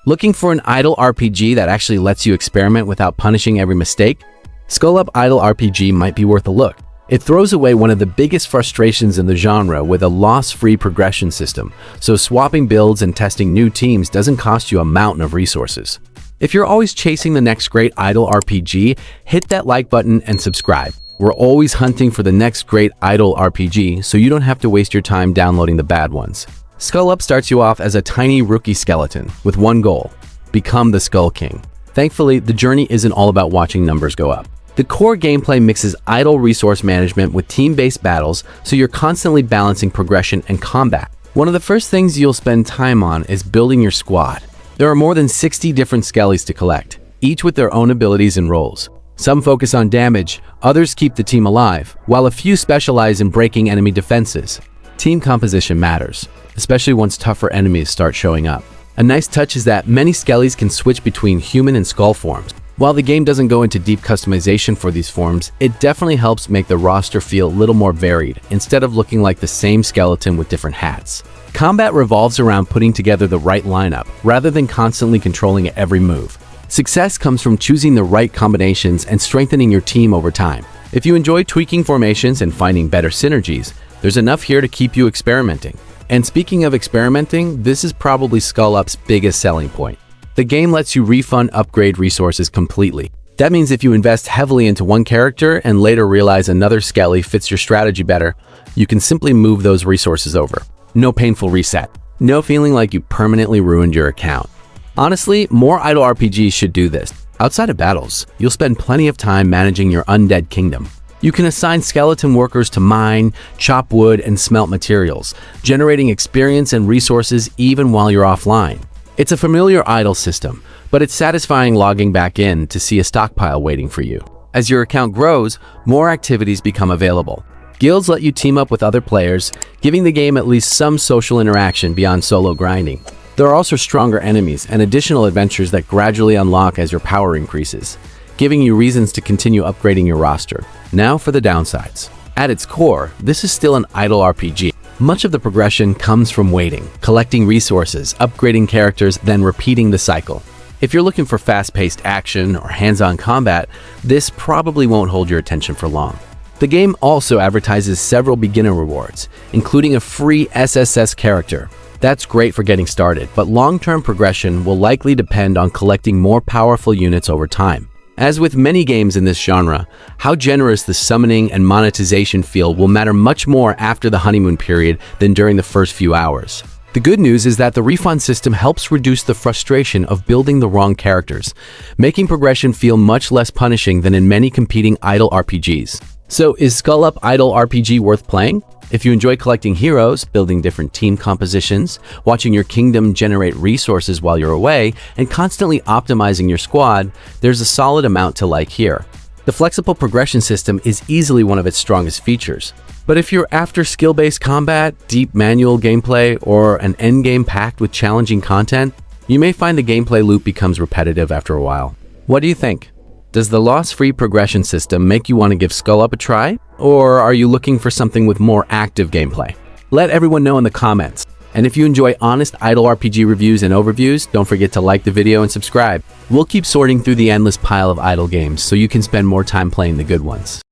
Looking for an idle RPG that actually lets you experiment without punishing every mistake? Skull Up Idle RPG might be worth a look. It throws away one of the biggest frustrations in the genre with a loss-free progression system, so swapping builds and testing new teams doesn't cost you a mountain of resources. If you're always chasing the next great idle RPG, hit that like button and subscribe. We're always hunting for the next great idle RPG, so you don't have to waste your time downloading the bad ones. Skull Up starts you off as a tiny rookie skeleton with one goal: become the Skull King. Thankfully, the journey isn't all about watching numbers go up. The core gameplay mixes idle resource management with team-based battles, so you're constantly balancing progression and combat. One of the first things you'll spend time on is building your squad. There are more than 60 different Skellies to collect, each with their own abilities and roles. Some focus on damage, others keep the team alive, while a few specialize in breaking enemy defenses. Team composition matters, especially once tougher enemies start showing up. A nice touch is that many Skellies can switch between human and skull forms. While the game doesn't go into deep customization for these forms, it definitely helps make the roster feel a little more varied, instead of looking like the same skeleton with different hats. Combat revolves around putting together the right lineup, rather than constantly controlling every move. Success comes from choosing the right combinations and strengthening your team over time. If you enjoy tweaking formations and finding better synergies, there's enough here to keep you experimenting. And speaking of experimenting, this is probably Skull Up's biggest selling point. The game lets you refund upgrade resources completely. That means if you invest heavily into one character and later realize another Skelly fits your strategy better, you can simply move those resources over. No painful reset. No feeling like you permanently ruined your account. Honestly, more idle RPGs should do this. Outside of battles, you'll spend plenty of time managing your undead kingdom. You can assign skeleton workers to mine, chop wood, and smelt materials, generating experience and resources even while you're offline. It's a familiar idle system, but it's satisfying logging back in to see a stockpile waiting for you. As your account grows, more activities become available. Guilds let you team up with other players, giving the game at least some social interaction beyond solo grinding. There are also stronger enemies and additional adventures that gradually unlock as your power increases, giving you reasons to continue upgrading your roster. Now for the downsides. At its core, this is still an idle RPG. Much of the progression comes from waiting, collecting resources, upgrading characters, then repeating the cycle. If you're looking for fast-paced action or hands-on combat, this probably won't hold your attention for long. The game also advertises several beginner rewards, including a free SSS character. That's great for getting started, but long-term progression will likely depend on collecting more powerful units over time. As with many games in this genre, how generous the summoning and monetization feel will matter much more after the honeymoon period than during the first few hours. The good news is that the refund system helps reduce the frustration of building the wrong characters, making progression feel much less punishing than in many competing idle RPGs. So is Skull Up Idle RPG worth playing? If you enjoy collecting heroes, building different team compositions, watching your kingdom generate resources while you're away, and constantly optimizing your squad, there's a solid amount to like here. The flexible progression system is easily one of its strongest features. But if you're after skill-based combat, deep manual gameplay, or an endgame packed with challenging content, you may find the gameplay loop becomes repetitive after a while. What do you think? Does the loss-free progression system make you want to give Skull Up a try? Or are you looking for something with more active gameplay? Let everyone know in the comments. And if you enjoy honest idle RPG reviews and overviews, don't forget to like the video and subscribe. We'll keep sorting through the endless pile of idle games so you can spend more time playing the good ones.